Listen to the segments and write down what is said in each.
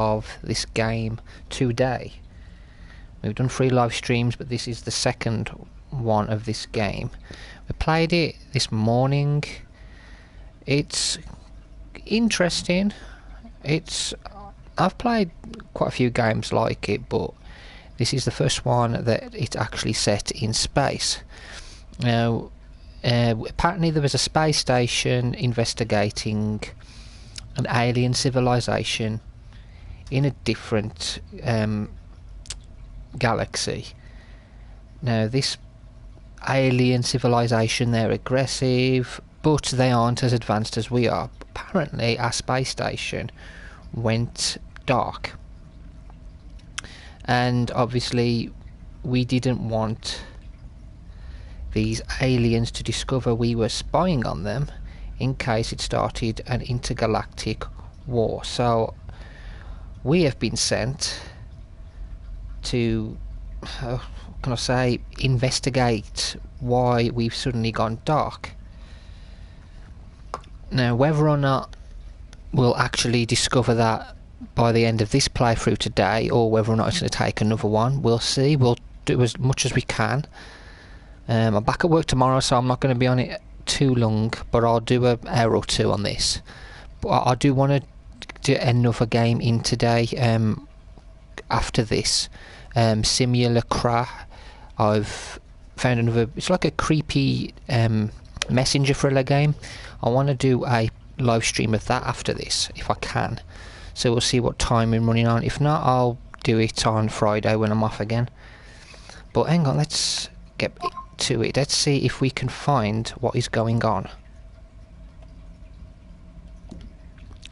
of this game today. We've done 3 live streams, but this is the second one of this game. We played it this morning. It's interesting. I've played quite a few games like it, but this is the first one that it's actually set in space. Now, apparently there was a space station investigating an alien civilization in a different galaxy. Now, this alien civilization, they're aggressive, but they aren't as advanced as we are. Apparently, our space station went dark, and obviously we didn't want these aliens to discover we were spying on them in case it started an intergalactic war. So we have been sent to can I say, investigate why we've suddenly gone dark. Now, whether or not we'll actually discover that by the end of this playthrough today, or whether or not it's going to take another one, we'll see. We'll do as much as we can. I'm back at work tomorrow, so I'm not going to be on it too long, but I'll do an hour or two on this. But I do want to do another game in today after this. Simulacra. I've found another, it's like a creepy messenger thriller game. I want to do a live stream of that after this, if I can. So we'll see what time I'm running on. If not, I'll do it on Friday when I'm off again. But hang on, let's get to it. Let's see if we can find what is going on.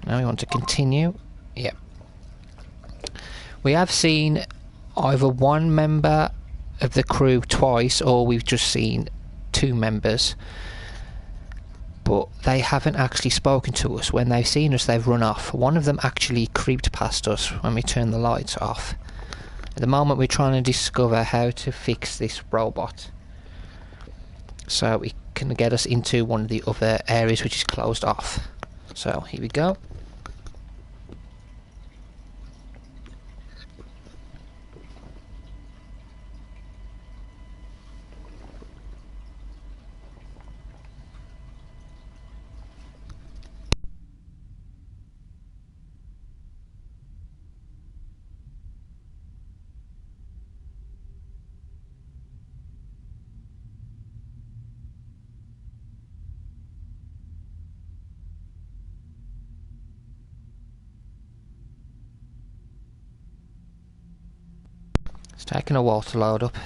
Now we want to continue. Yep. We have seen either one member of the crew twice, or we've just seen 2 members, but they haven't actually spoken to us. When they've seen us, they've run off. One of them actually creeped past us when we turned the lights off. At the moment we're trying to discover how to fix this robot so it can get us into one of the other areas which is closed off. So here we go. It's taking a while to load up.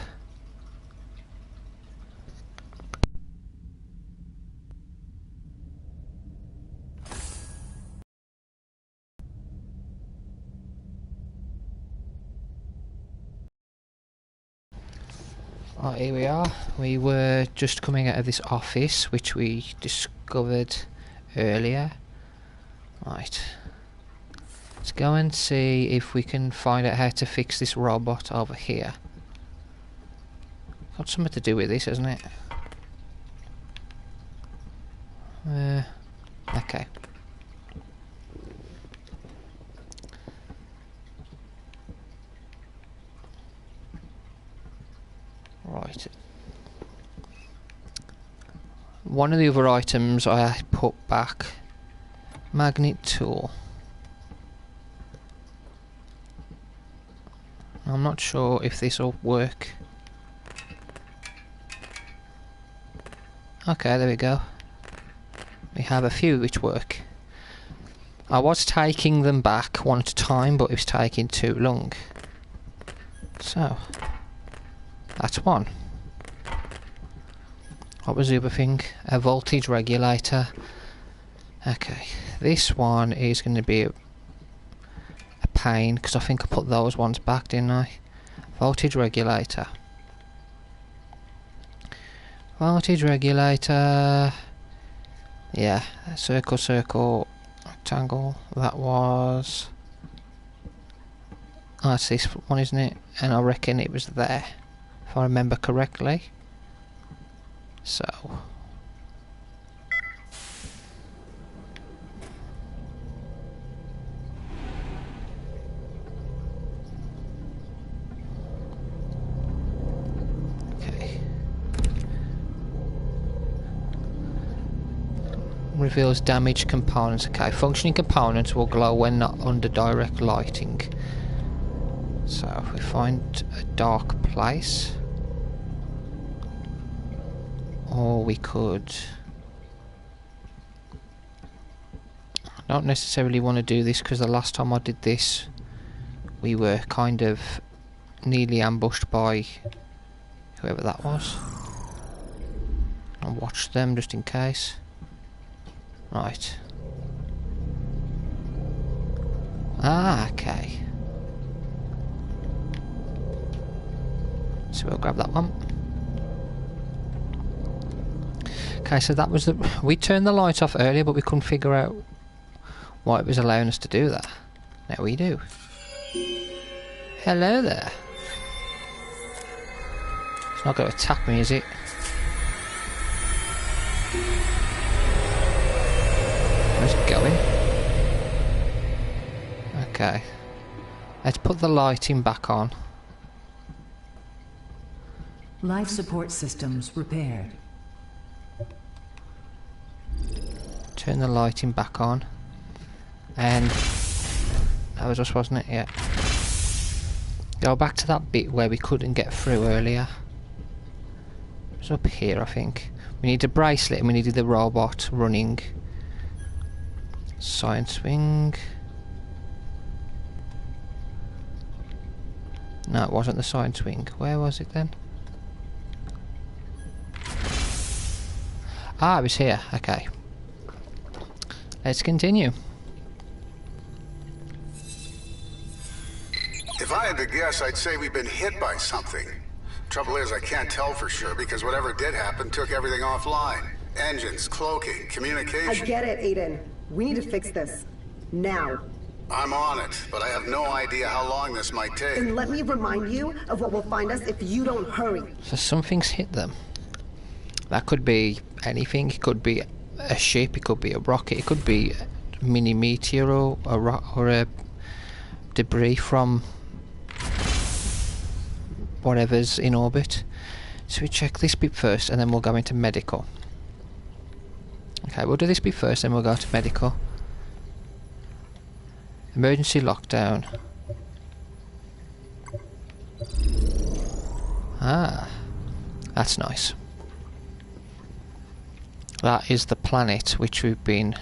Oh, here we are. We were just coming out of this office which we discovered earlier. Right. Let's go and see if we can find out how to fix this robot over here. Got something to do with this, hasn't it? Okay. Right. One of the other items I put back. Magnet tool. I'm not sure if this will work. Okay, there we go. We have a few which work. I was taking them back one at a time, but it was taking too long. So, that's one. What was the other thing? A voltage regulator. Okay, this one is going to be a pain, because I think I put those ones back, didn't I? Voltage regulator. Voltage regulator. Yeah, circle, circle, rectangle. That was... oh, that's this one, isn't it? And I reckon it was there, if I remember correctly. So... reveals damaged components. Okay, functioning components will glow when not under direct lighting. So if we find a dark place, or we could... I don't necessarily want to do this because the last time I did this we were kind of nearly ambushed by whoever that was. I'll watch them just in case. Right. Ah, okay. So we'll grab that one. Okay, so that was the... We turned the light off earlier, but we couldn't figure out why it was allowing us to do that. Now we do. Hello there. It's not going to attack me, is it? Where's it going? Okay. Let's put the lighting back on. Life support systems repaired. Turn the lighting back on. And that was us, wasn't it? Yeah. Go back to that bit where we couldn't get through earlier. It's up here, I think. We need a bracelet and we needed the robot running. Science wing. No, it wasn't the science wing. Where was it then? Ah, it was here. Okay. Let's continue. If I had to guess, I'd say we've been hit by something. Trouble is, I can't tell for sure because whatever did happen took everything offline. Engines, cloaking, communication. I get it, Aiden. We need to fix this. Now. I'm on it, but I have no idea how long this might take. And let me remind you of what will find us if you don't hurry. So something's hit them. That could be anything. It could be a ship, it could be a rocket, it could be a mini meteor or a debris from whatever's in orbit. So we check this bit first and then we'll go into medical. Okay, we'll do this bit first then we'll go to medical. Emergency lockdown. Ah, that's nice. That is the planet which we've been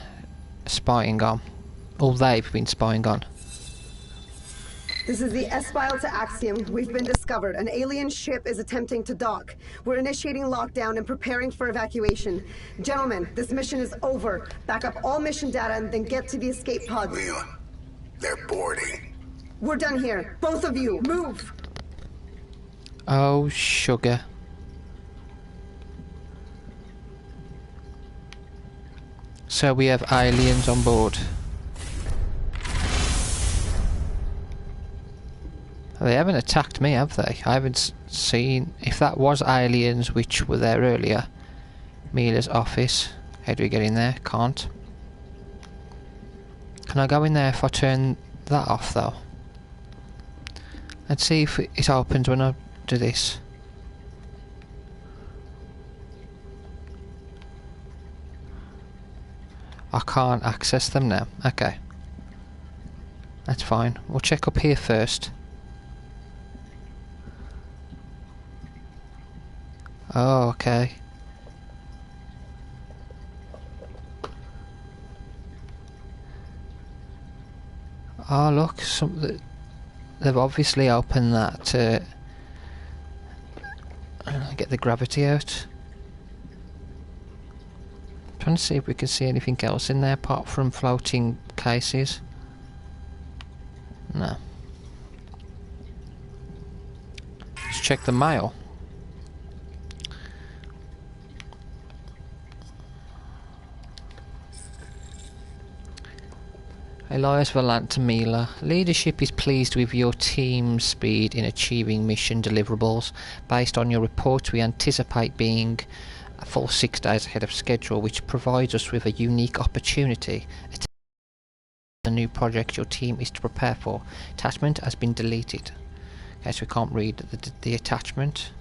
spying on. Or they've been spying on. This is the S-File to Axiom. We've been discovered. An alien ship is attempting to dock. We're initiating lockdown and preparing for evacuation. Gentlemen, this mission is over. Back up all mission data and then get to the escape pods. Leon, they're boarding. We're done here. Both of you, move! Oh, sugar. So we have aliens on board. They haven't attacked me, have they? I haven't seen... If that was aliens which were there earlier. Mila's office. How do we get in there? Can't. Can I go in there if I turn that off though? Let's see if it opens when I do this. I can't access them now. Okay. That's fine. We'll check up here first. Oh, okay. Oh, look. They've obviously opened that to get the gravity out. Trying to see if we can see anything else in there apart from floating cases. No. Let's check the mail. Elias Valant to Mila. Leadership is pleased with your team's speed in achieving mission deliverables. Based on your report, we anticipate being a full 6 days ahead of schedule, which provides us with a unique opportunity. The new project your team is to prepare for. Attachment has been deleted. Okay, so we can't read the attachment.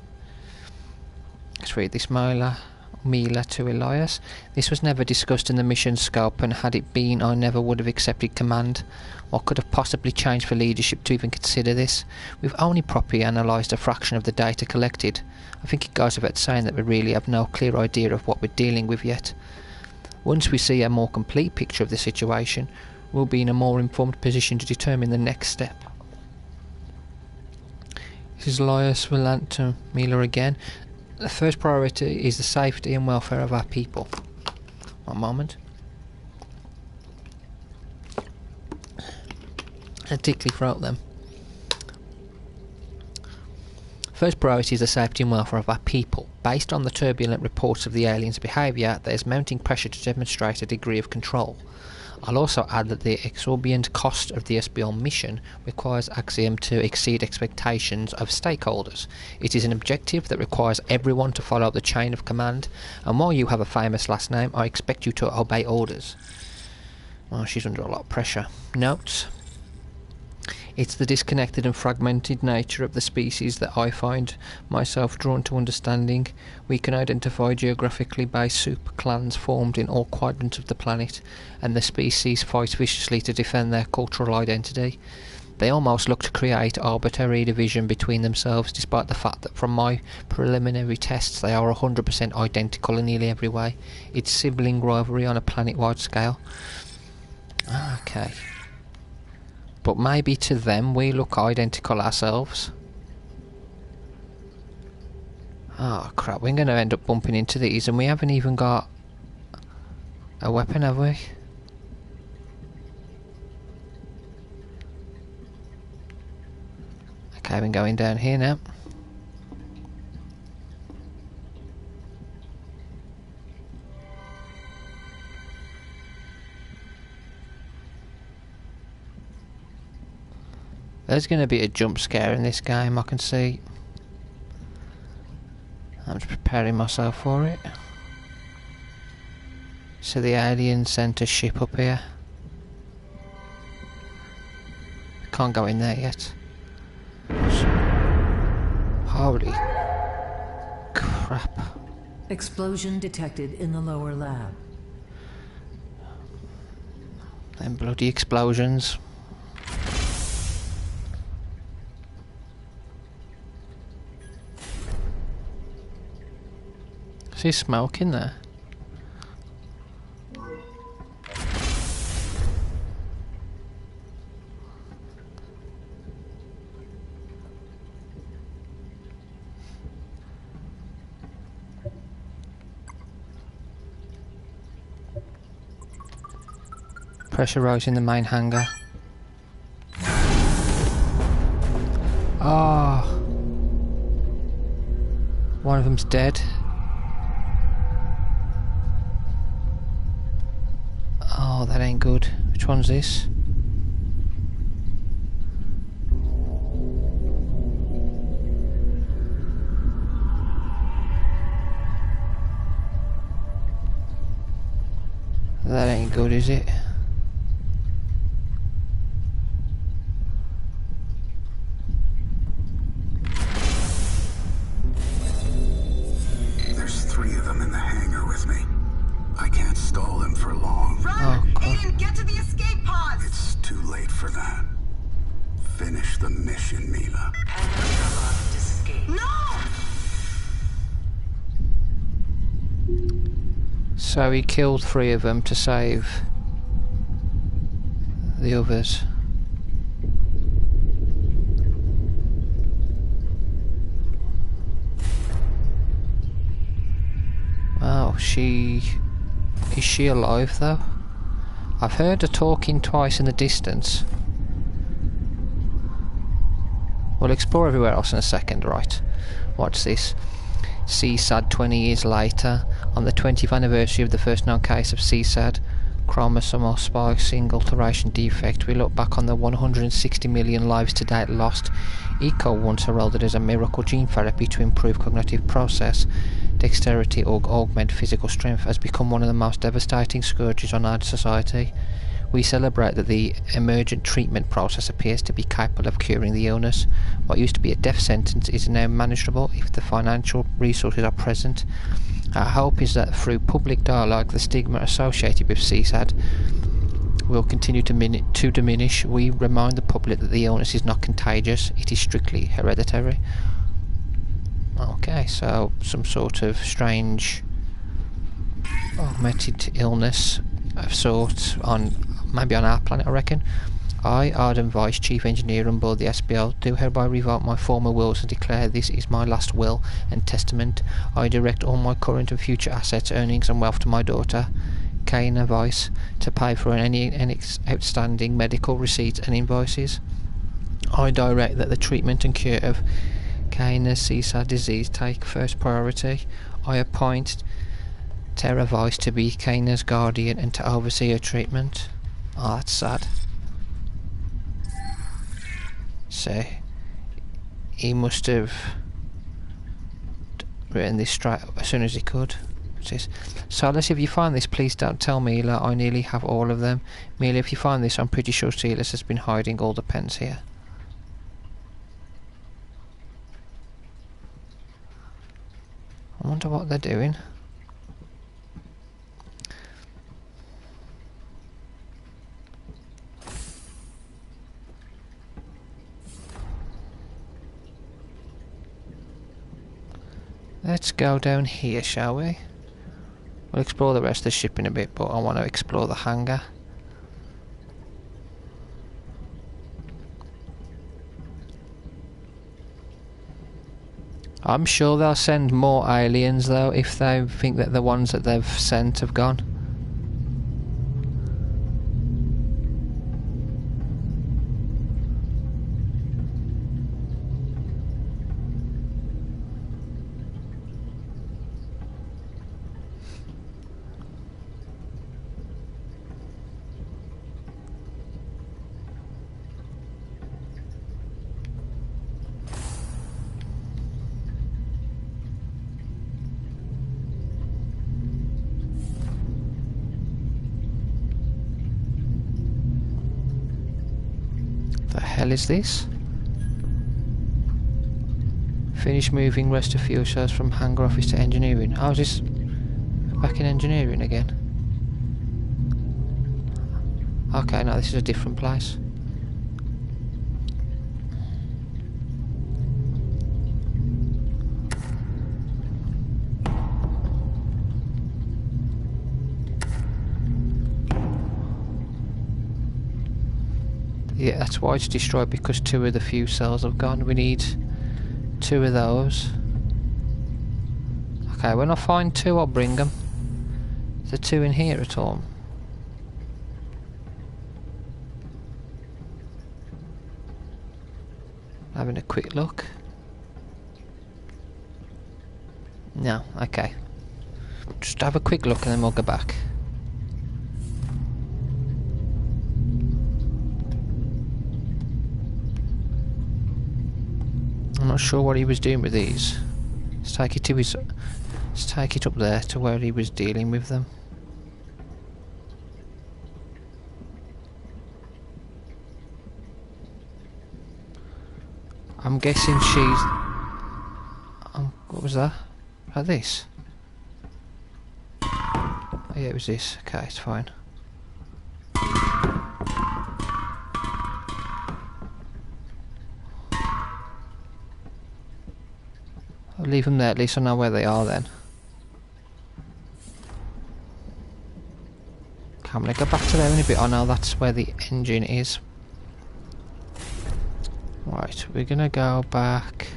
Let's read this mailer. Mila to Elias. This was never discussed in the mission scope, and had it been, I never would have accepted command. What could have possibly changed for leadership to even consider this? We've only properly analysed a fraction of the data collected. I think it goes without saying that we really have no clear idea of what we're dealing with yet. Once we see a more complete picture of the situation, we'll be in a more informed position to determine the next step. This is Elias Villant to Mila again. The first priority is the safety and welfare of our people. One moment. I tickly throat them. First priority is the safety and welfare of our people. Based on the turbulent reports of the aliens' behaviour, there is mounting pressure to demonstrate a degree of control. I'll also add that the exorbitant cost of the SBL mission requires Axiom to exceed expectations of stakeholders. It is an objective that requires everyone to follow the chain of command, and while you have a famous last name, I expect you to obey orders. Well, she's under a lot of pressure. Notes. It's the disconnected and fragmented nature of the species that I find myself drawn to understanding. We can identify geographically based super clans formed in all quadrants of the planet, and the species fight viciously to defend their cultural identity. They almost look to create arbitrary division between themselves, despite the fact that from my preliminary tests they are 100% identical in nearly every way. It's sibling rivalry on a planet-wide scale. Okay. But maybe to them we look identical ourselves. Oh crap, we're going to end up bumping into these, and we haven't even got a weapon, have we? Okay, we're going down here now. There's going to be a jump scare in this game, I can see. I'm just preparing myself for it. So the alien sent a ship up here. Can't go in there yet. Holy crap. Explosion detected in the lower lab. Them bloody explosions. See smoke in there. Pressure rise in the main hangar. Ah, oh. One of them's dead. Oh, that ain't good. Which one's this? That ain't good, is it? There's 3 of them in the hangar with me. I can't stall them for long. Run! Alien, get to the escape pods! It's too late for that. Finish the mission, Mila. No! So he killed 3 of them to save the others. Oh, is she alive though? I've heard her talking twice in the distance. We'll explore everywhere else in a second, right? Watch this. CSAD 20 years later, on the 20th anniversary of the first known case of CSAD, chromosomal spike single alteration defect, we look back on the 160 million lives to date lost. ECO once heralded as a miracle gene therapy to improve cognitive process, dexterity or augment physical strength, has become one of the most devastating scourges on our society. We celebrate that the emergent treatment process appears to be capable of curing the illness. What used to be a death sentence is now manageable if the financial resources are present. Our hope is that through public dialogue, the stigma associated with CSAD will continue to diminish. We remind the public that the illness is not contagious, it is strictly hereditary. Okay, so some sort of strange augmented illness of sorts maybe on our planet, I reckon. I, Arden Vice, Chief Engineer on board the SBL, do hereby revoke my former wills and declare this is my last will and testament. I direct all my current and future assets, earnings and wealth to my daughter, Kaina Vice, to pay for any outstanding medical receipts and invoices. I direct that the treatment and cure of Kaina's CSAD disease take first priority. I appoint Tara Vice to be Kaina's guardian and to oversee her treatment. Oh, that's sad. So he must have written this straight as soon as he could. It says, Silas, if you find this, please don't tell Mila. I nearly have all of them. Mila, if you find this, I'm pretty sure Silas has been hiding all the pens here. I wonder what they're doing. Let's go down here, shall we? We'll explore the rest of the ship in a bit, but I want to explore the hangar. I'm sure they'll send more aliens though if they think that the ones that they've sent have gone. The hell is this? Finish moving rest of fuel cells from hangar office to engineering. Oh, is this back in engineering again? Okay, no, this is a different place. Yeah, that's why it's destroyed, because 2 of the fuel cells have gone. We need 2 of those. Okay, when I find 2, I'll bring them. Is there 2 in here at all? Having a quick look. No, okay. Just have a quick look and then we'll go back. I'm not sure what he was doing with these. Let's take it to his. Let's take it up there to where he was dealing with them. I'm guessing she's. What was that? Like this? Oh, yeah, it was this. Okay, it's fine. I'll leave them there, at least I know where they are then. Okay, I'm going to go back to there in a bit. I know that's where the engine is. Right, we're going to go back.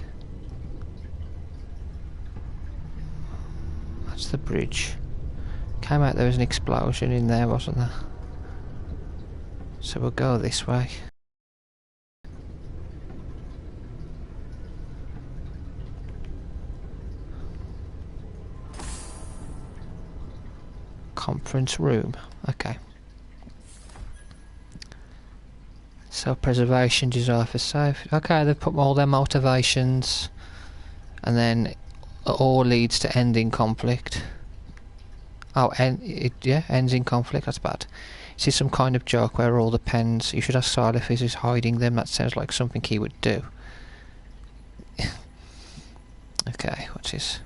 That's the bridge. Came out there was an explosion in there, wasn't there? So we'll go this way. Conference room. Okay. Self-preservation, desire for safety. Okay, they've put all their motivations, and then it all leads to ending conflict. Oh, yeah, ends in conflict. That's bad. Is this some kind of joke where all the pens? You should ask Sile if he's hiding them. That sounds like something he would do. Okay, what's this?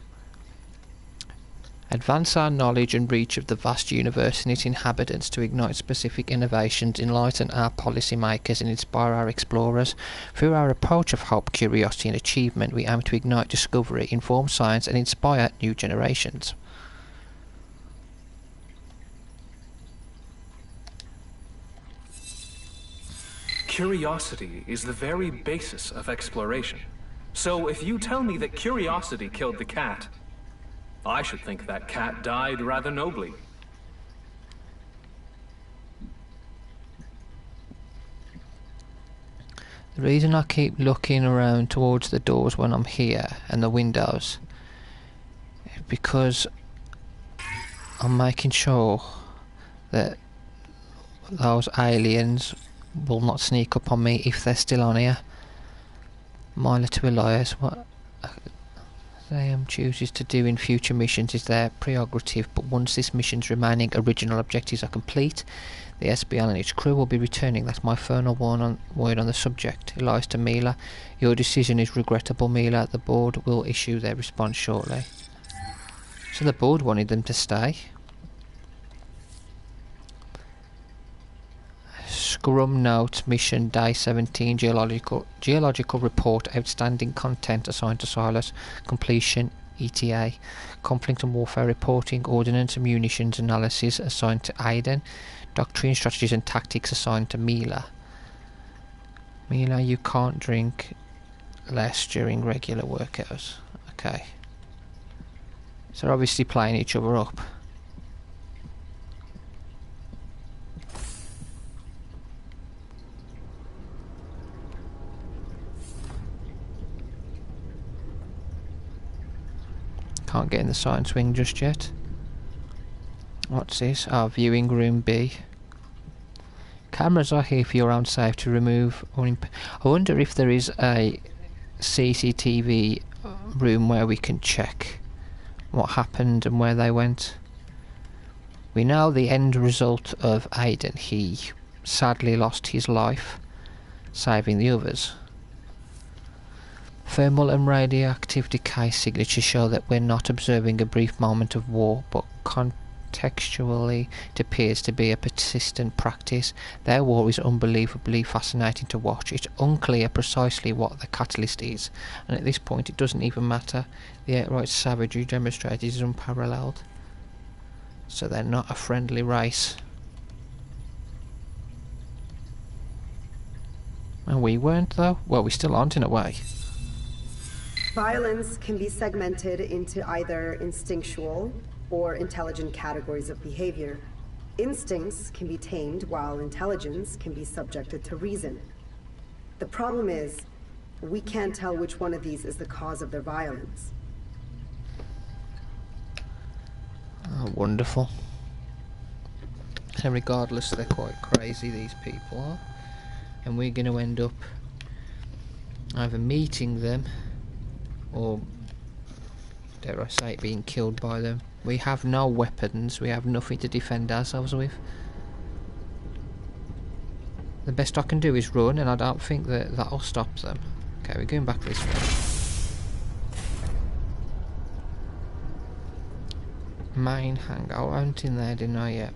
Advance our knowledge and reach of the vast universe and its inhabitants to ignite specific innovations, enlighten our policymakers and inspire our explorers. Through our approach of hope, curiosity and achievement, we aim to ignite discovery, inform science and inspire new generations. Curiosity is the very basis of exploration. So if you tell me that curiosity killed the cat, I should think that cat died rather nobly. The reason I keep looking around towards the doors when I'm here and the windows is because I'm making sure that those aliens will not sneak up on me if they're still on here. Mila to Elias, what they chooses to do in future missions is their prerogative, but once this mission's remaining original objectives are complete, the SBL and its crew will be returning. That's my final word on the subject. Elias to Mila, your decision is regrettable, Mila. The board will issue their response shortly. So the board wanted them to stay. Scrum note, mission day 17, geological report, outstanding content assigned to Silas, completion ETA, conflict and warfare reporting, ordnance and munitions analysis assigned to Aiden, doctrine, strategies and tactics assigned to Mila. Mila, you can't drink less during regular work hours. Okay. So they're obviously playing each other up. Can't get in the science wing just yet. What's this? Our viewing room B. Cameras are here for your own safety to remove or I wonder if there is a CCTV room where we can check what happened and where they went. We know the end result of Aiden. He sadly lost his life saving the others. Thermal and radioactive decay signatures show that we're not observing a brief moment of war, but contextually it appears to be a persistent practice. Their war is unbelievably fascinating to watch. It's unclear precisely what the catalyst is, and at this point it doesn't even matter. The outright savagery demonstrated is unparalleled. So they're not a friendly race. And we weren't though? Well, we still aren't in a way. Violence can be segmented into either instinctual or intelligent categories of behavior. Instincts can be tamed, while intelligence can be subjected to reason. The problem is, we can't tell which one of these is the cause of their violence. Oh, wonderful. And regardless, they're quite crazy, these people are. And we're going to end up either meeting them or, dare I say it, being killed by them. We have no weapons, we have nothing to defend ourselves with. The best I can do is run, and I don't think that that'll stop them. Okay, we're going back this way. Main hangar. I went in there, didn't I? Yet.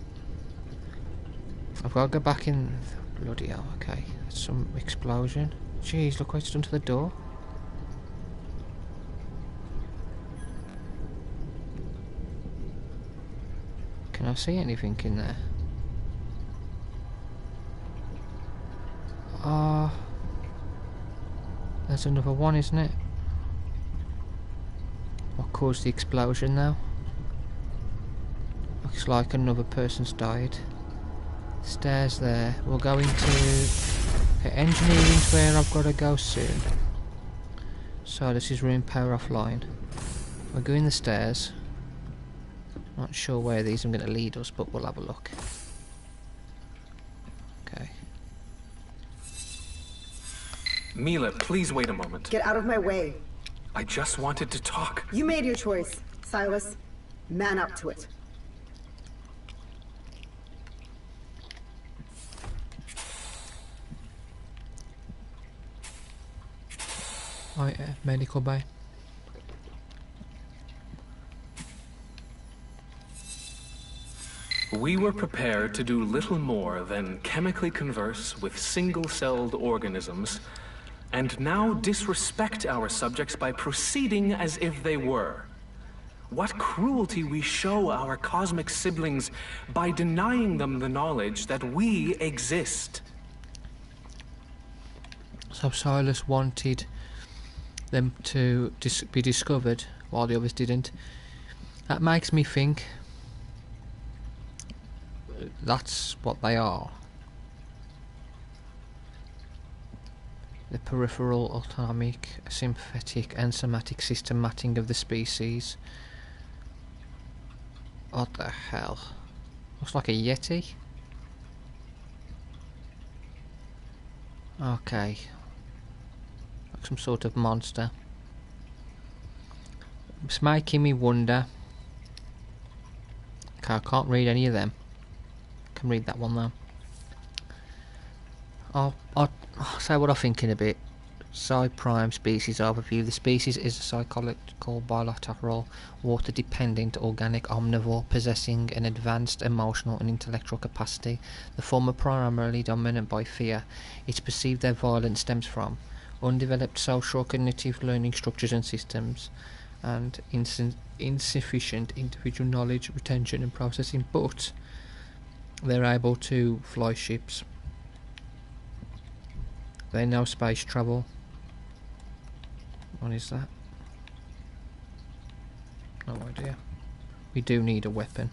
I've got to go back in. Bloody hell, okay. That's some explosion. Jeez, look what it's done to the door. Can I see anything in there? Ah, there's another one, isn't it? What caused the explosion now? Looks like another person's died. Stairs there. We're going to... Okay, engineering's where I've got to go soon. So this is room power offline. We're going the stairs. Not sure where these are going to lead us, but we'll have a look. Okay. Mila, please wait a moment. Get out of my way. I just wanted to talk. You made your choice, Silas. Man up to it. Medical bay. We were prepared to do little more than chemically converse with single-celled organisms, and now disrespect our subjects by proceeding as if they were. What cruelty we show our cosmic siblings by denying them the knowledge that we exist. So Silas wanted them to be discovered while the others didn't. That makes me think that's what they are. The peripheral, autonomic, sympathetic and somatic system matching of the species. What the hell? Looks like a yeti. Okay. Like some sort of monster. It's making me wonder. Okay, I can't read any of them. I can read that one though. I'll say what I think in a bit. Psi prime species overview. The species is a psychological, bilateral, water-dependent, organic omnivore possessing an advanced emotional and intellectual capacity. The former primarily dominant by fear. It's perceived their violence stems from undeveloped social cognitive learning structures and systems, and insufficient individual knowledge retention and processing, but they're able to fly ships. They know space travel. What is that? No idea. We do need a weapon.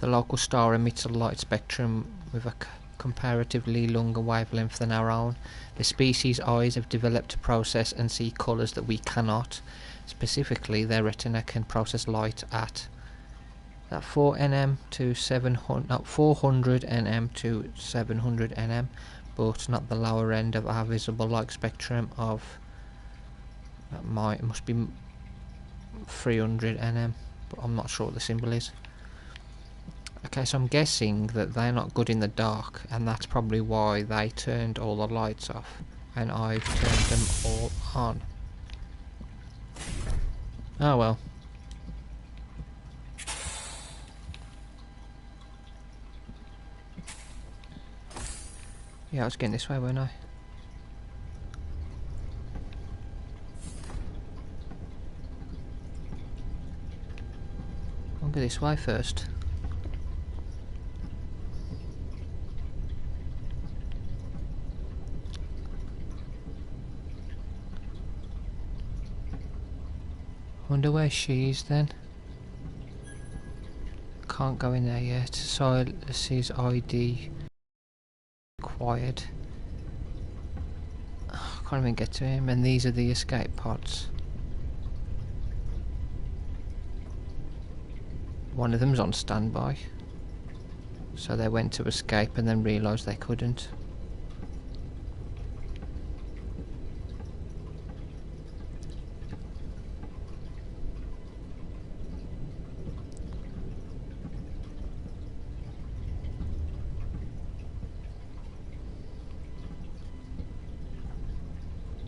The local star emits a light spectrum with a comparatively longer wavelength than our own. The species' eyes have developed to process and see colours that we cannot. Specifically, their retina can process light at 400 nm to 400 nm to 700 nm, but not the lower end of our visible light spectrum of it must be 300 nm, but I'm not sure what the symbol is. Okay, so I'm guessing that they're not good in the dark, and that's probably why they turned all the lights off and I've turned them all on. Oh well. Yeah, I was getting this way, weren't I? I'll go this way first. Wonder where she is then. Can't go in there yet. Silas's ID required. Oh, can't even get to him, and these are the escape pods. One of them's on standby, so they went to escape and then realised they couldn't.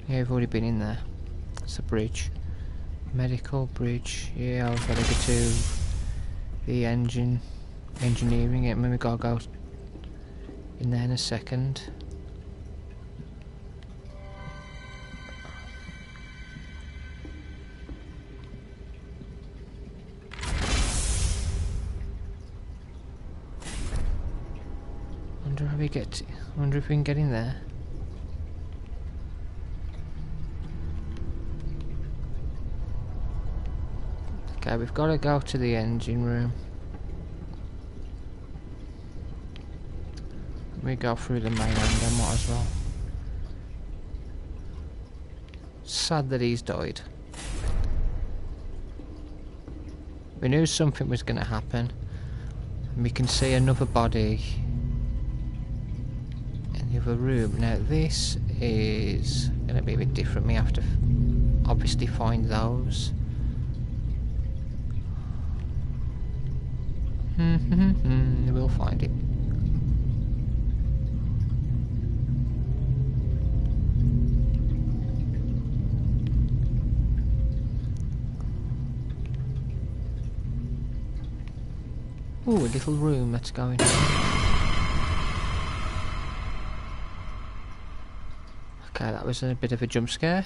Yeah, we've already been in there. It's a bridge. Medical bridge. Yeah, I've got to get to the engineering it. Maybe gotta go in there in a second. Wonder if we can get in there. Okay, we've got to go to the engine room. We go through the main end, I might as well. Sad that he's died. We knew something was going to happen. And we can see another body in the other room. Now this is going to be a bit different. We have to obviously find those. We'll find it. Ooh, a little room that's going. Okay, that was a bit of a jump scare.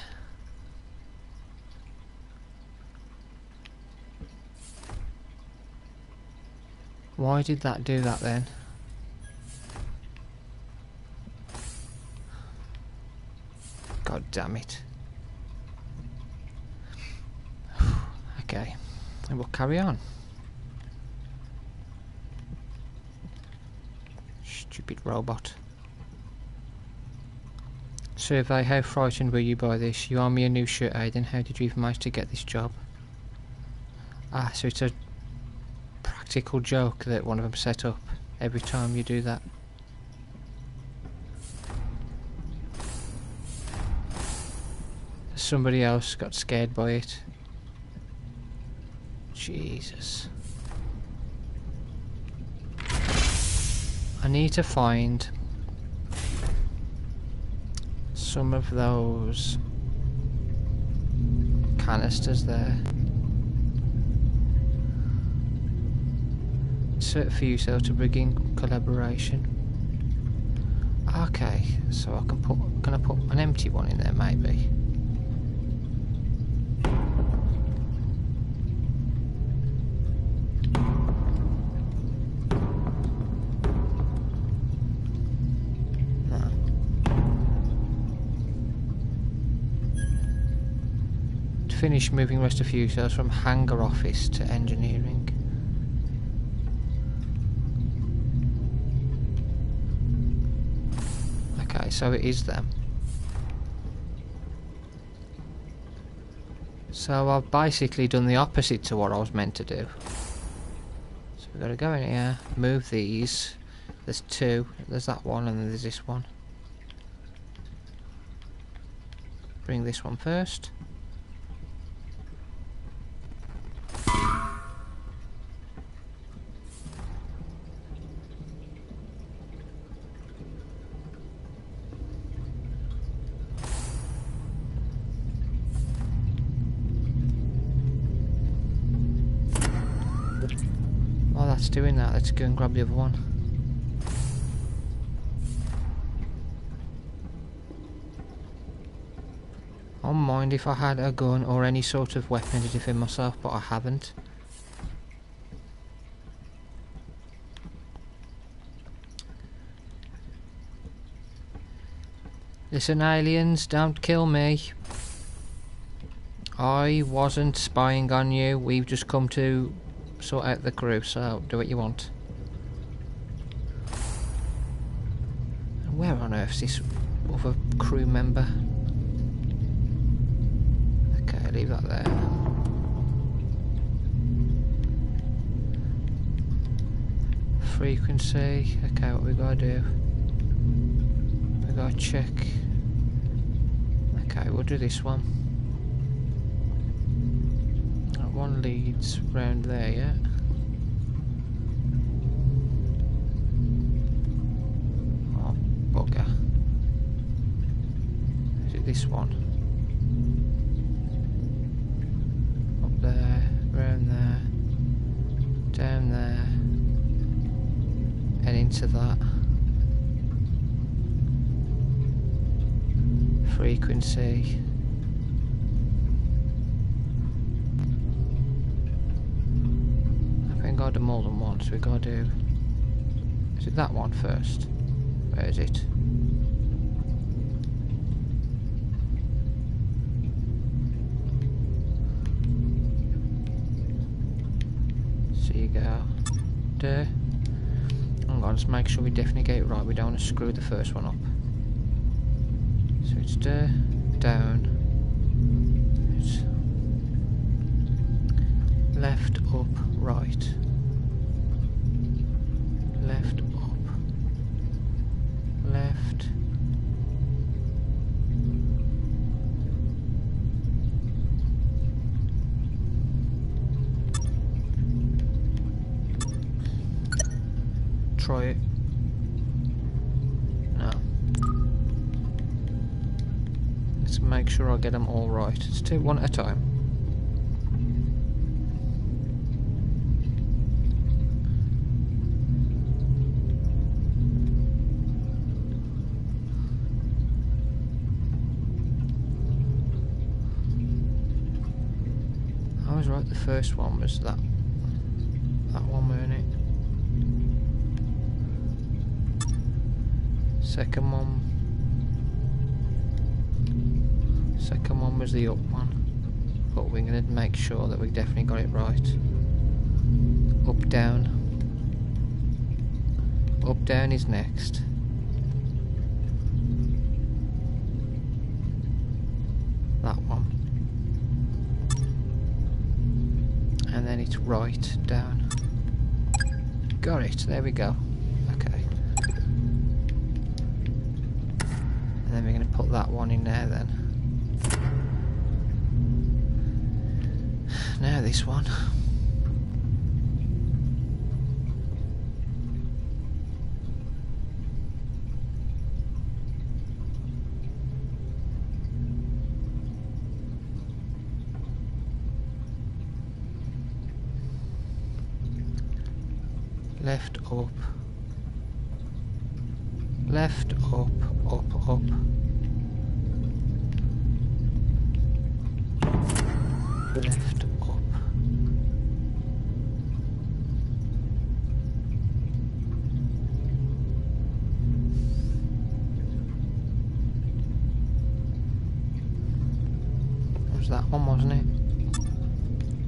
Why did that do that then? God damn it. Okay, and we'll carry on. Stupid robot. Survey, how frightened were you by this? You arm me a new shirt, Aiden. How did you even manage to get this job? Ah, so it's a practical joke that one of them set up every time you do that. Somebody else got scared by it. Jesus. I need to find some of those canisters there. Insert fuel cell to begin collaboration. Okay, so I can I put an empty one in there maybe? Finish moving rest of fuel cells from hangar office to engineering. Okay, so it is them. So I've basically done the opposite to what I was meant to do. So we've got to go in here, move these. There's two, there's that one and then there's this one. Bring this one first. While that's doing that, let's go and grab the other one. I wouldn't mind if I had a gun or any sort of weapon to defend myself, but I haven't. Listen, aliens, don't kill me. I wasn't spying on you. We've just come to sort out the crew, so do what you want. Where on earth's this other crew member? Okay, leave that there. Frequency. Okay, what we gotta do? We gotta check. Okay, we'll do this one. That one leads round there, yeah? Oh, bugger. Is it this one? Up there, round there, down there, and into that. Frequency. I think I've got more than one, so we gotta do. Is it that one first? Where is it? So you go. There. Hang on, let's make sure we definitely get it right. We don't want to screw the first one up. So it's there, down, it's left, up, right, left, up, left, try it. No. Let's make sure I get them all right. Let's do one at a time. was right, the first one was that one, weren't it? Second one was the up one, but we're going to make sure that we definitely got it right. Up down is next. That one, and then it's right down. Got it, there we go. Okay, and then we're going to put that one in there then. Now this one. Left up. Left up, up, up. Left up. It was that one, wasn't it?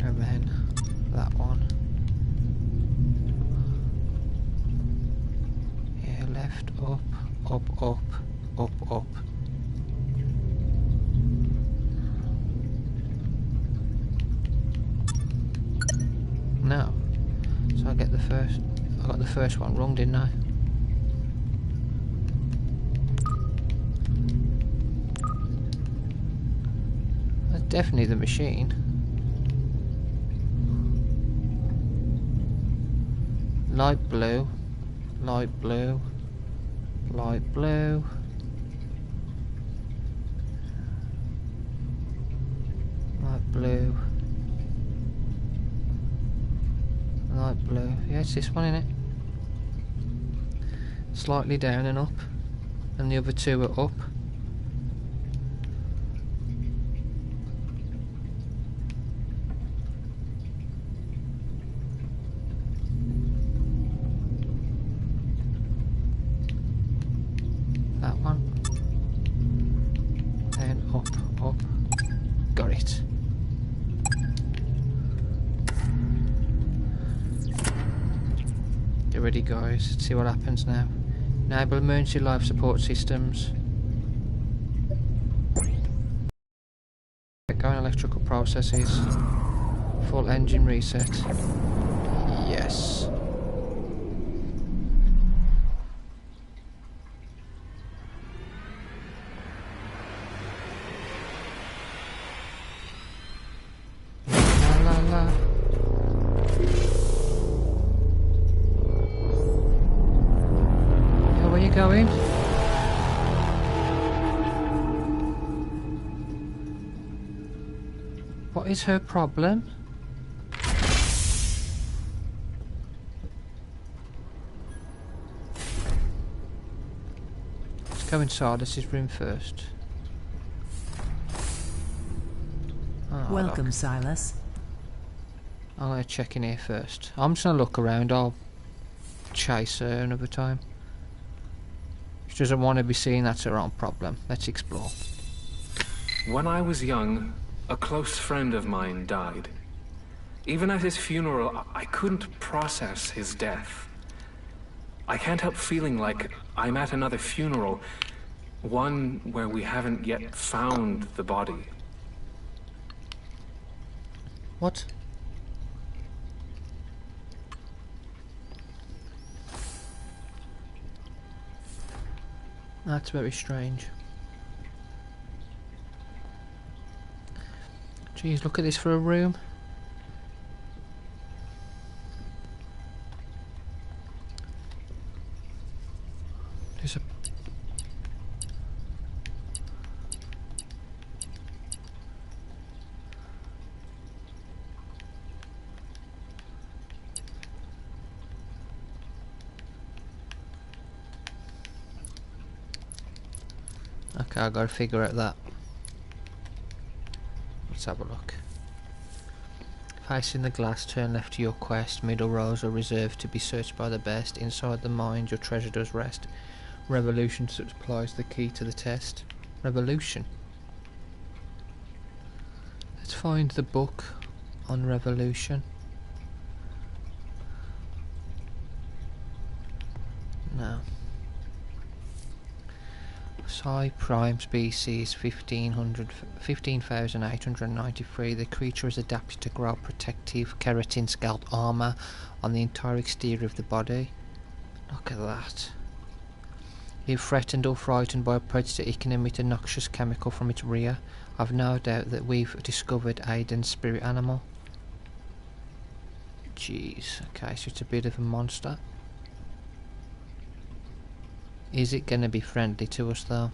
And then that one. Yeah, left, up, up, up, up, up. No. So I got the first one wrong, didn't I? That's definitely the machine. Light blue, light blue, light blue. Light blue. Light blue. Yeah, it's this one, innit? Slightly down and up. And the other two are up. That one. Then up, up. Got it. Get ready, guys. Let's see what happens now. Enable emergency life support systems. Get going electrical processes. Full engine reset. Yes. La la la. Where you going? What is her problem? Let's go inside this room first. Oh, Welcome, look. Silas. I'm going to check in here first. I'm just going to look around. I'll chase her another time. She doesn't want to be seen, that's her own problem. Let's explore. When I was young, a close friend of mine died. Even at his funeral, I couldn't process his death. I can't help feeling like I'm at another funeral, one where we haven't yet found the body. What? That's very strange. Jeez, look at this for a room. There's a... Okay, I gotta figure out that. Let's have a look. Facing the glass, turn left to your quest. Middle rows are reserved to be searched by the best. Inside the mind, your treasure does rest. Revolution supplies the key to the test. Revolution. Let's find the book on revolution. No. Psi prime species 15,893. The creature is adapted to grow protective keratin scaled armour on the entire exterior of the body. Look at that. If threatened or frightened by a predator, it can emit a noxious chemical from its rear. I've no doubt that we've discovered Aiden's spirit animal. Jeez, okay, so it's a bit of a monster. Is it going to be friendly to us though?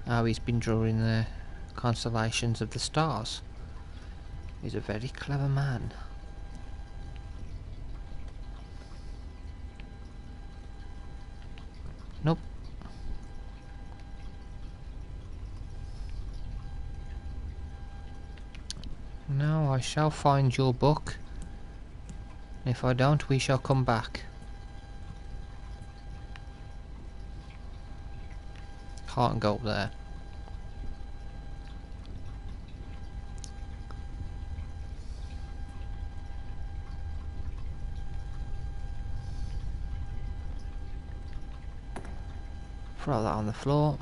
Oh, he's been drawing the constellations of the stars. He's a very clever man. Nope. No, I shall find your book. If I don't, we shall come back. Can't go up there. Throw that on the floor.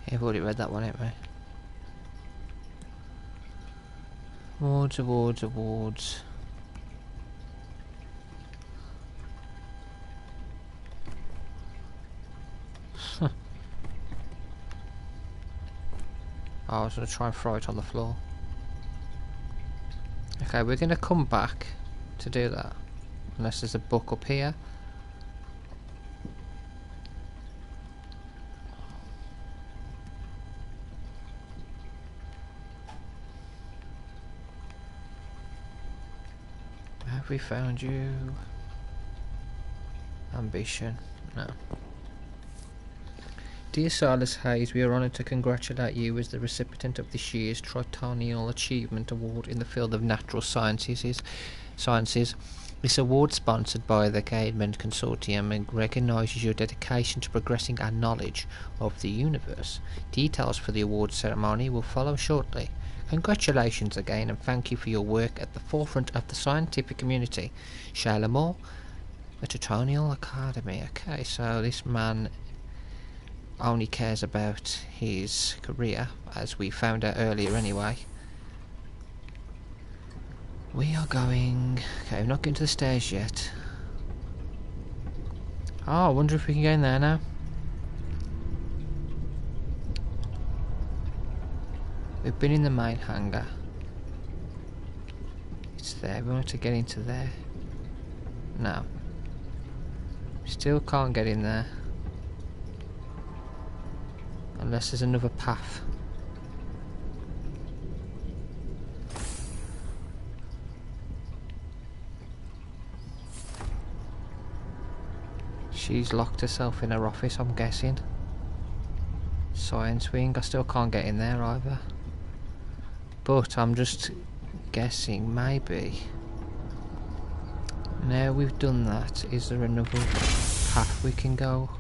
Yeah, I've already read that one, haven't we? Awards, awards, awards. I was going to try and throw it on the floor. Okay, we're going to come back to do that. Unless there's a book up here. Have we found you? Ambition. No. Dear Silas Hayes, we are honoured to congratulate you as the recipient of this year's Triennial Achievement Award in the field of natural sciences. This award, sponsored by the Gaidman Consortium, recognises your dedication to progressing our knowledge of the universe. Details for the award ceremony will follow shortly. Congratulations again, and thank you for your work at the forefront of the scientific community. Shayla Moore, the Triennial Academy. Okay, so this man only cares about his career, as we found out earlier anyway. We are going... Okay, we're not getting to the stairs yet. Oh, I wonder if we can go in there now. We've been in the main hangar. It's there. We want to get into there. No. Still can't get in there. Unless there's another path. She's locked herself in her office, I'm guessing. Science wing. I still can't get in there either. But I'm just guessing, maybe. Now we've done that, is there another path we can go?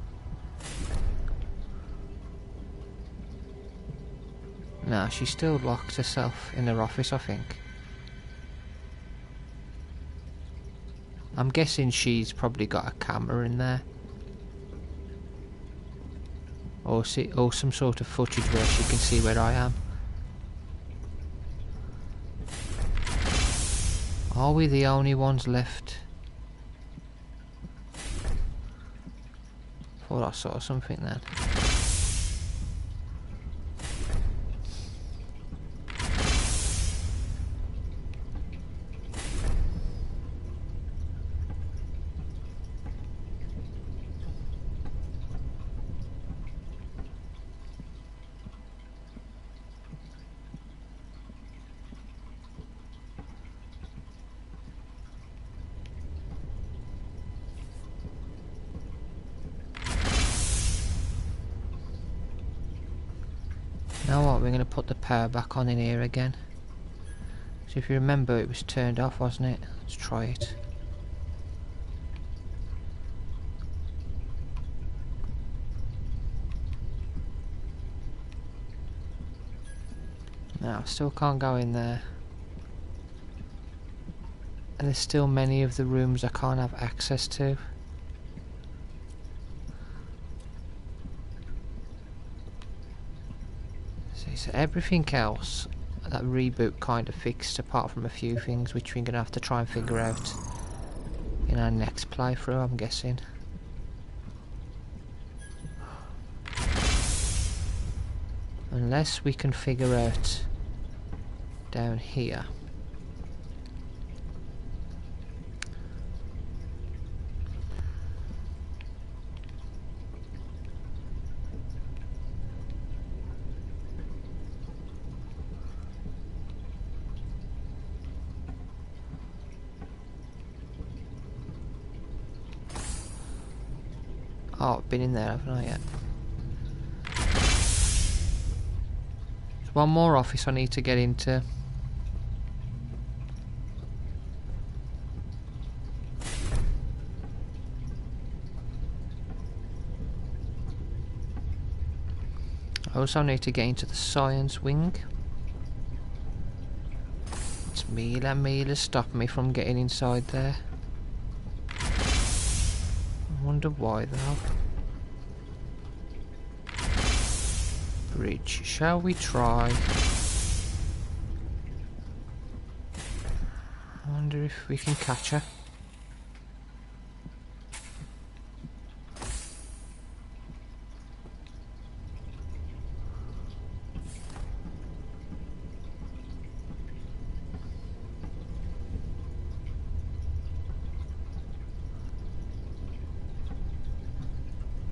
No, she still locked herself in her office, I think. I'm guessing she's probably got a camera in there. Or some sort of footage where she can see where I am. Are we the only ones left? Thought I saw something then. Right, we're going to put the power back on in here again. So if you remember, it was turned off, wasn't it? Let's try it. No, still can't go in there. And there's still many of the rooms I can't have access to. See, so everything else that reboot kind of fixed, apart from a few things which we're going to have to try and figure out in our next playthrough, I'm guessing. Unless we can figure out down here. Oh, I've been in there, haven't I yet? There's one more office I need to get into. I also need to get into the science wing. It's Mila stopping me from getting inside there. I wonder why though. Bridge, shall we try? I wonder if we can catch her.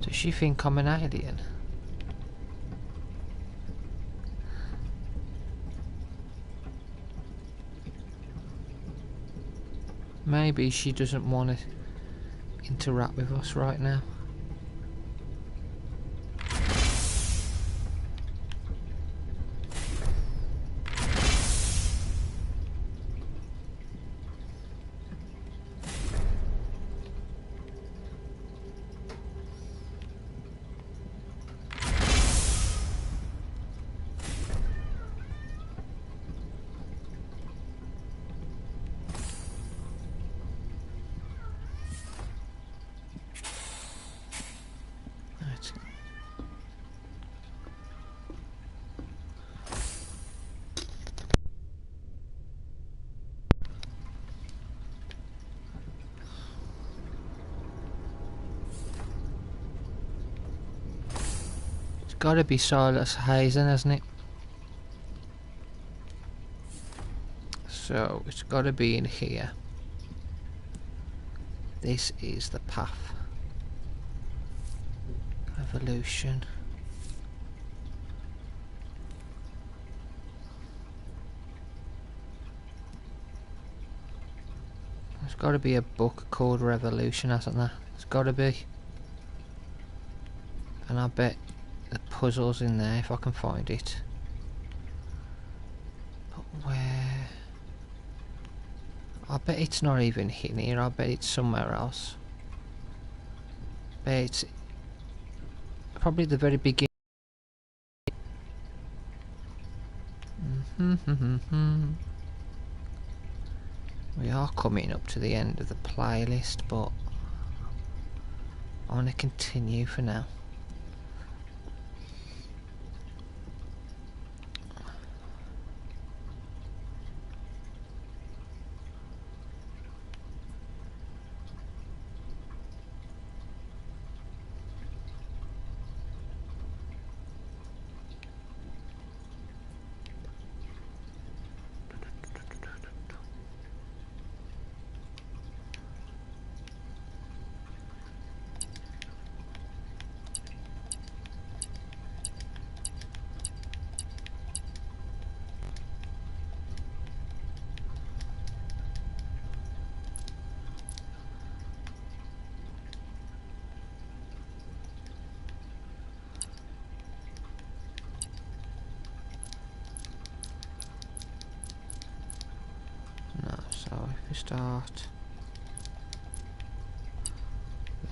Does she think I'm an alien? Maybe she doesn't want to interact with us right now. Right. It's gotta be Silas Hazen, hasn't it? So it's gotta be in here. This is the path. Evolution. There's got to be a book called Revolution, hasn't there? There's got to be. And I bet the puzzle's in there if I can find it. But where? I bet it's not even in here. I bet it's somewhere else. Bet it's probably the very beginning. We are coming up to the end of the playlist, but I want to continue for now. Start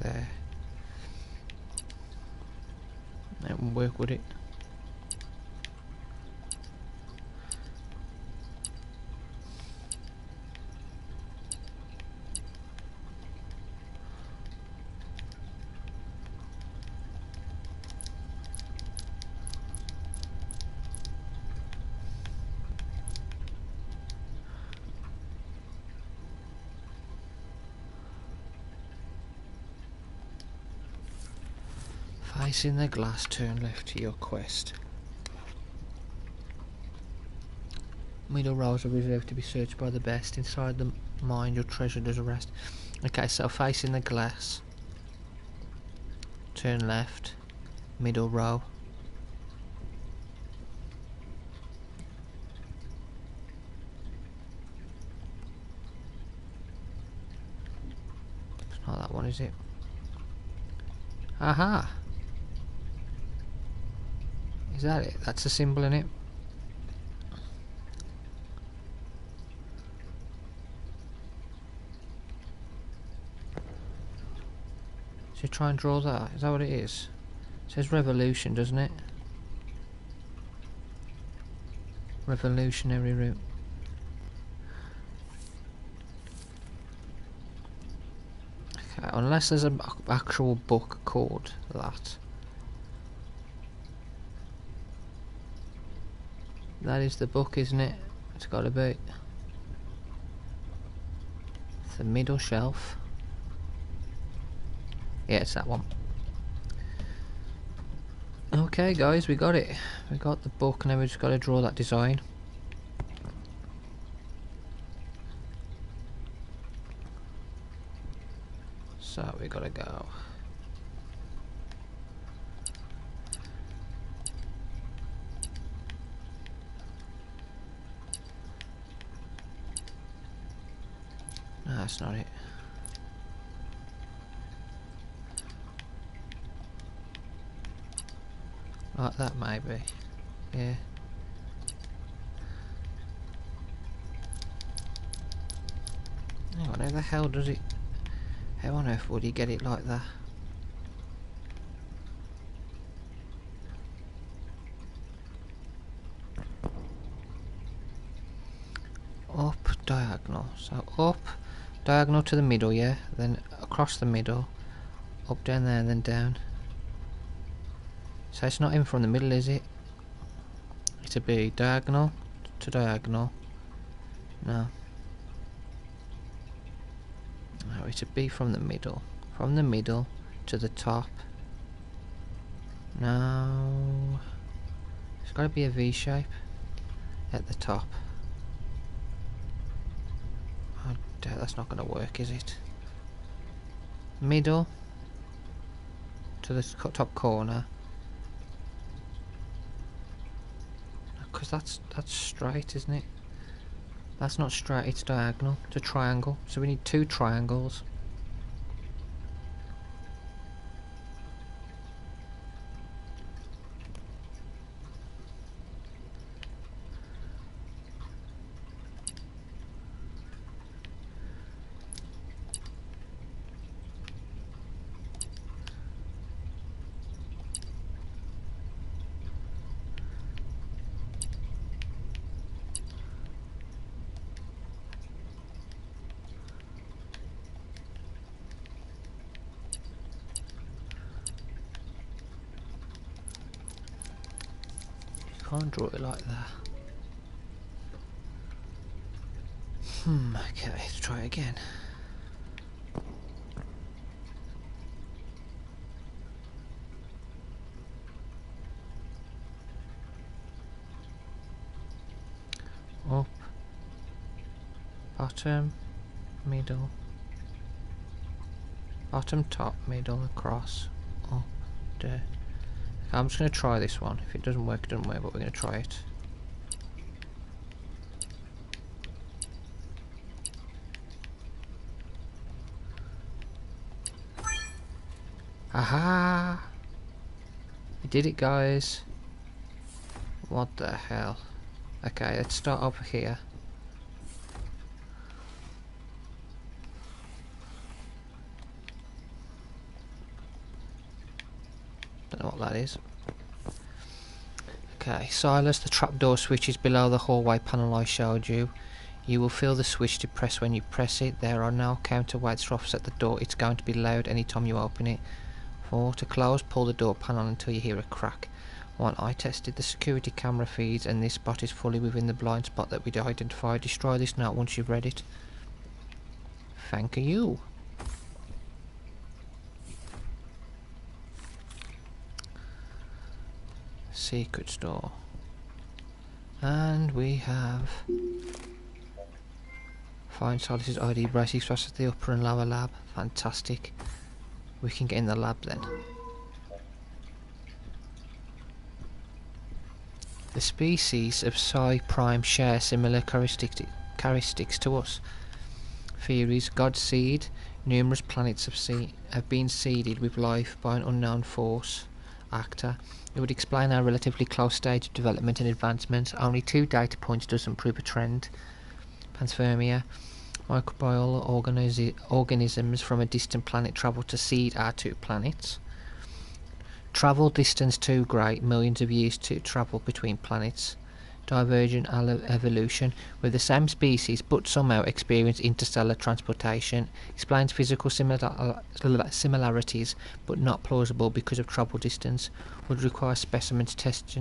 there. That wouldn't work, would it? Facing the glass, turn left to your quest. Middle rows are reserved to be searched by the best. Inside the mine, your treasure does rest. Okay, so facing the glass, turn left, middle row. It's not that one, is it? Aha! Is that it? That's the symbol in it. So try and draw that. Is that what it is? It says revolution, doesn't it? Revolutionary route. Okay, unless there's an actual book called that. That is the book, isn't it? It's got to be. It's the middle shelf. Yeah, it's that one. Okay, guys, we got it. We got the book, now we just got to draw that design. So we got to go. No, that's not it. Like that, maybe. Yeah. Hang on, how the hell does it... How on earth would he get it like that? Up, diagonal. So up, diagonal to the middle, yeah? Then across the middle. Up, down there, and then down. So it's not in from the middle, is it? It's a B. Diagonal to diagonal. No. No, it's a B from the middle. From the middle to the top. No. It's got to be a V shape at the top. Oh, that's not going to work, is it? Middle to the top corner. Because that's straight, isn't it? That's not straight, it's diagonal. It's a triangle. So we need two triangles. Can't draw it like that. Okay, let's try again. Up, bottom, middle, bottom, top, middle, across, up, there. I'm just going to try this one. If it doesn't work, it doesn't work, but we're going to try it. Aha! We did it, guys. What the hell? Okay, let's start over here. Don't know what that is. Okay, Silas, the trapdoor switch is below the hallway panel I showed you. You will feel the switch depress when you press it. There are no counterweights for offset the door. It's going to be loud anytime you open it. 4. To close, pull the door panel until you hear a crack. 1. I tested the security camera feeds and this spot is fully within the blind spot that we'd identified. Destroy this note once you've read it. Thank you. Secret store. And we have... Find Silas's ID brace express the upper and lower lab. Fantastic. We can get in the lab then. The species of Psi Prime share similar characteristics to us. Theories: God's seed. Numerous planets have been seeded with life by an unknown force actor. It would explain our relatively close stage of development and advancement. Only 2 data points doesn't prove a trend. Panspermia. Microbial organisms from a distant planet travel to seed our 2 planets. Travel distance too great, millions of years to travel between planets. Divergent evolution, with the same species but somehow experience interstellar transportation. Explains physical similarities but not plausible because of travel distance. Would require specimens to test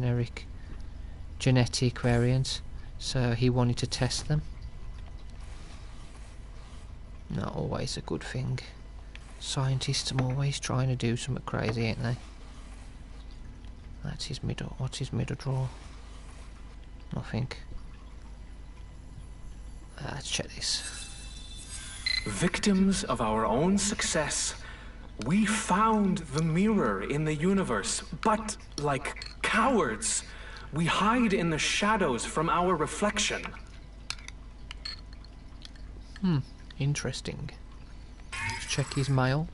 genetic variants, so he wanted to test them. Not always a good thing. Scientists are always trying to do something crazy, ain't they? That's his middle. What's his middle drawer? Nothing. Let's check this. Victims of our own success, we found the mirror in the universe, but like cowards, we hide in the shadows from our reflection. Interesting. Let's check his mail.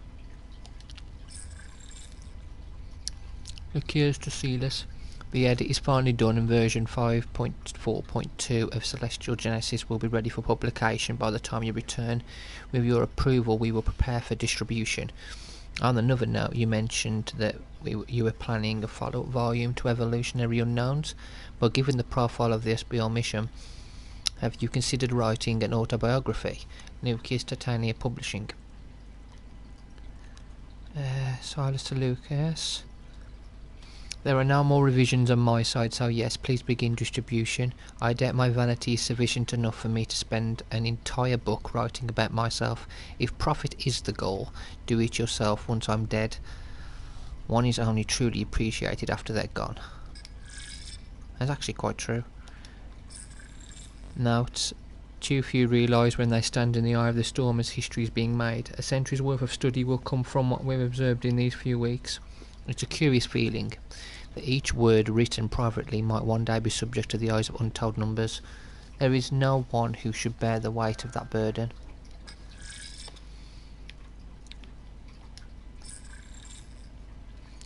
Occurs to Silas. The edit is finally done and version 5.4.2 of Celestial Genesis will be ready for publication by the time you return. With your approval, we will prepare for distribution. On another note, you mentioned that you were planning a follow-up volume to Evolutionary Unknowns, but given the profile of the SBL mission, have you considered writing an autobiography? Nucleus Titania Publishing. Silas to Lucas. There are now more revisions on my side, so yes, please begin distribution. I doubt my vanity is sufficient enough for me to spend an entire book writing about myself. If profit is the goal, do it yourself once I'm dead. One is only truly appreciated after they're gone. That's actually quite true. Note: too few realise when they stand in the eye of the storm as history is being made. A century's worth of study will come from what we've observed in these few weeks. It's a curious feeling that each word written privately might one day be subject to the eyes of untold numbers. There is no one who should bear the weight of that burden.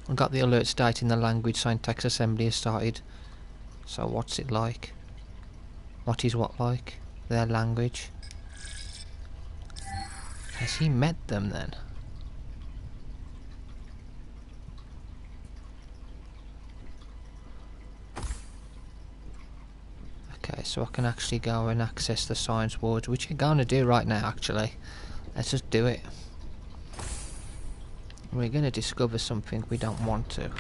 I got the alert stating the language syntax assembly has started. So what's it like? What is what like? Their language? Has he met them then? Okay, so I can actually go and access the science ward, which I'm going to do right now actually. Let's just do it. We're going to discover something we don't want to.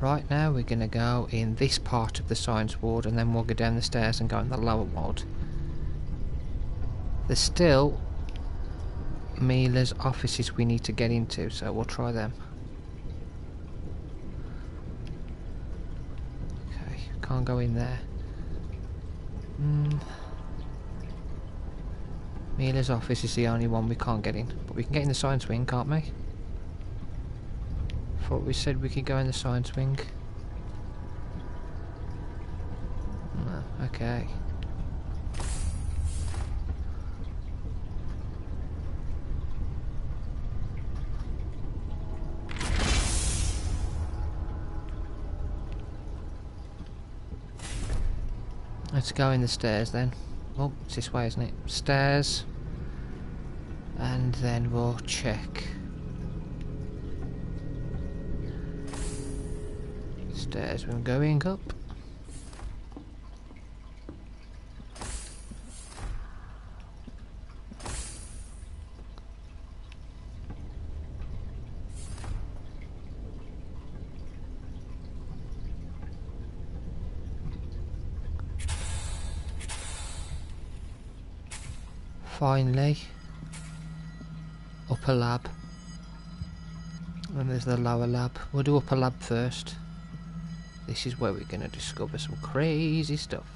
Right now we're going to go in this part of the science ward and then we'll go down the stairs and go in the lower ward. There's still Mila's offices we need to get into, so we'll try them. Can't go in there. Mila's office is the only one we can't get in, but we can get in the science wing, can't we? Thought we said we could go in the science wing. Okay. Let's go in the stairs then. Oh, it's this way, isn't it? Stairs. And then we'll check. Stairs we're going up. Finally, upper lab. And there's the lower lab. We'll do upper lab first. This is where we're going to discover some crazy stuff.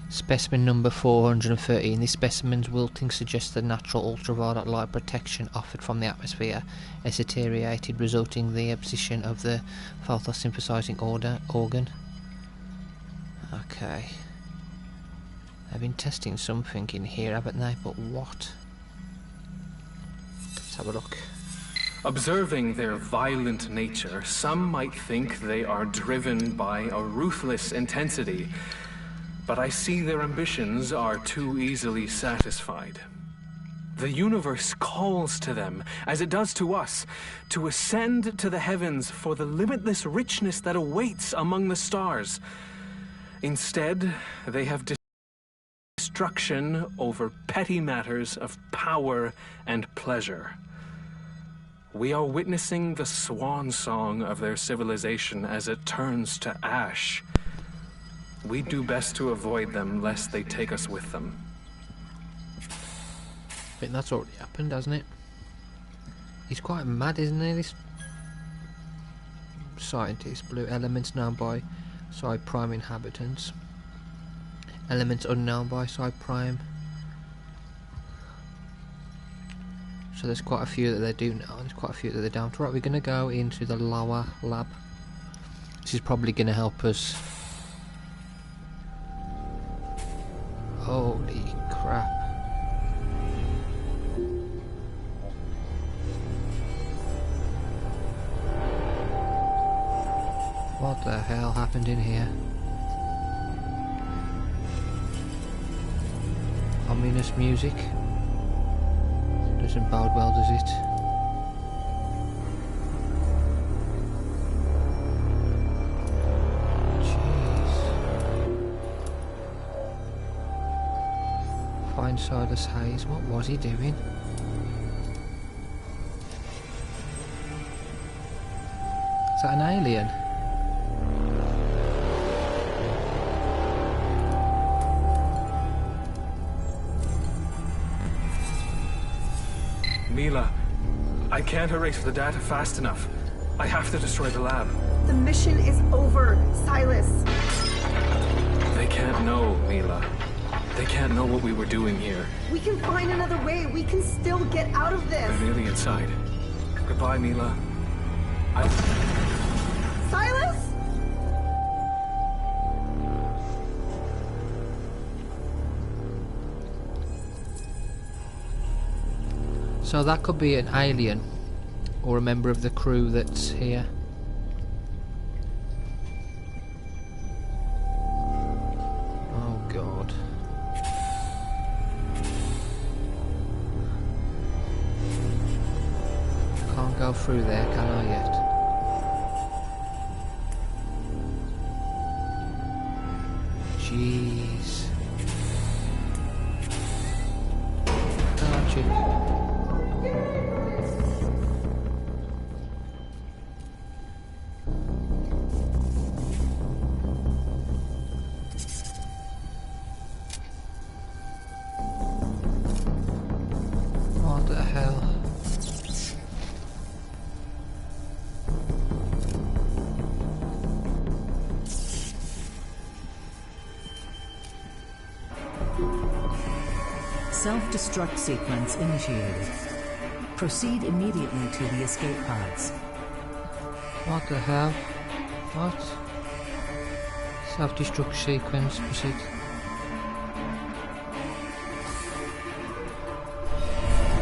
Specimen number 413. This specimen's wilting suggests the natural ultraviolet light protection offered from the atmosphere has deteriorated, resulting in the abscission of the photosynthesizing organ. Okay. They've been testing something in here, haven't they? But what? Let's have a look. Observing their violent nature, some might think they are driven by a ruthless intensity. But I see their ambitions are too easily satisfied. The universe calls to them, as it does to us, to ascend to the heavens for the limitless richness that awaits among the stars. Instead, they have destruction over petty matters of power and pleasure. We are witnessing the swan song of their civilization as it turns to ash. We do best to avoid them, lest they take us with them. I think that's already happened, hasn't it? He's quite mad, isn't he, this scientist? Blue elements known by Psi Prime inhabitants. Elements unknown by Psi Prime. So there's quite a few that they do know, there's quite a few that they don't. Right, we're going to go into the lower lab. This is probably going to help us. Holy crap. What the hell happened in here? Ominous music. Doesn't bode well, does it? Find Silas Hayes. What was he doing? Is that an alien? Mila, I can't erase the data fast enough. I have to destroy the lab. The mission is over, Silas. They can't know, Mila. They can't know what we were doing here. We can find another way. We can still get out of this. They're nearly inside. Goodbye, Mila. Silas? So that could be an alien or a member of the crew that's here. Oh god. Can't go through there, can I yet? Jeez. Can't you? What the hell? Self-destruct sequence initiated. Proceed immediately to the escape pods. What the hell? What? Self-destruct sequence, proceed.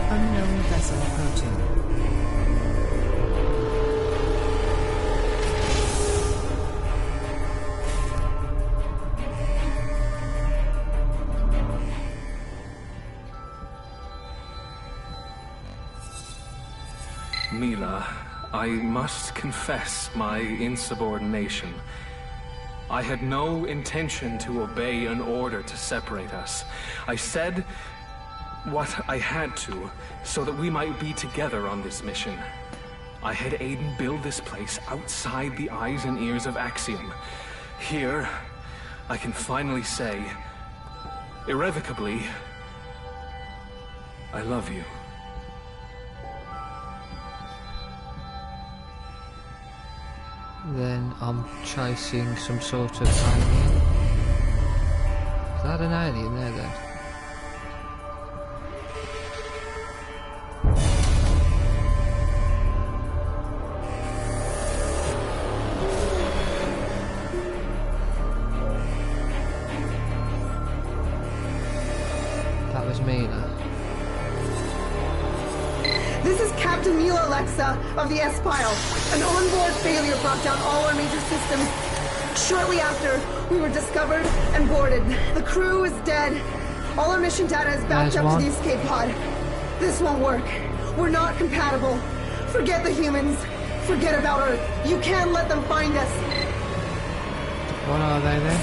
Unknown vessel approaching. Mila, I must confess my insubordination. I had no intention to obey an order to separate us. I said what I had to, so that we might be together on this mission. I had Aiden build this place outside the eyes and ears of Axiom. Here, I can finally say, irrevocably, I love you. Then I'm chasing some sort of alien. Is that an alien there then? That was Mila. This is Captain Mila Alexa of the S-Pile. An onboard failure brought down all our major systems. Shortly after, we were discovered and boarded. The crew is dead. All our mission data is backed There's up one. to the escape pod. This won't work. We're not compatible. Forget the humans. Forget about Earth. You can't let them find us. What are they then?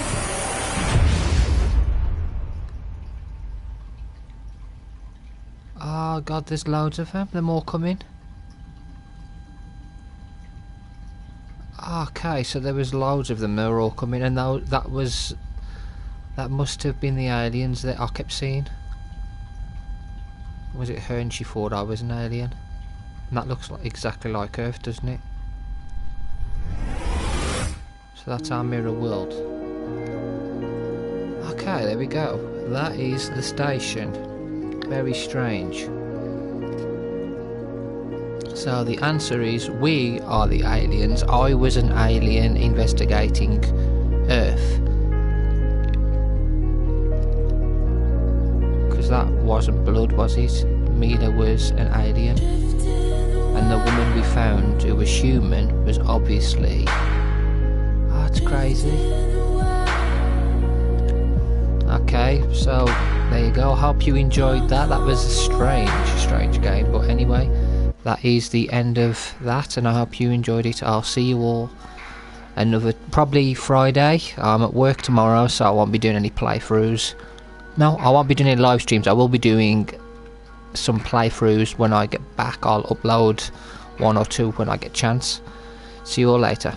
Oh god, there's loads of them. They're more coming. Okay, so there was loads of them. They were all coming, and that must have been the aliens that I kept seeing. Was it her and she thought I was an alien? And that looks like exactly like Earth, doesn't it? So that's our mirror world. Okay, there we go. That is the station. Very strange. So the answer is we are the aliens. I was an alien investigating Earth. Because that wasn't blood, was it? Mila was an alien. And the woman we found who was human was obviously... Oh, it's crazy. Okay, so there you go. I hope you enjoyed that. That was a strange game. But anyway, that is the end of that, and I hope you enjoyed it. I'll see you all probably Friday. I'm at work tomorrow, so I won't be doing any playthroughs. No, I won't be doing any live streams. I will be doing some playthroughs when I get back. I'll upload one or two when I get a chance. See you all later.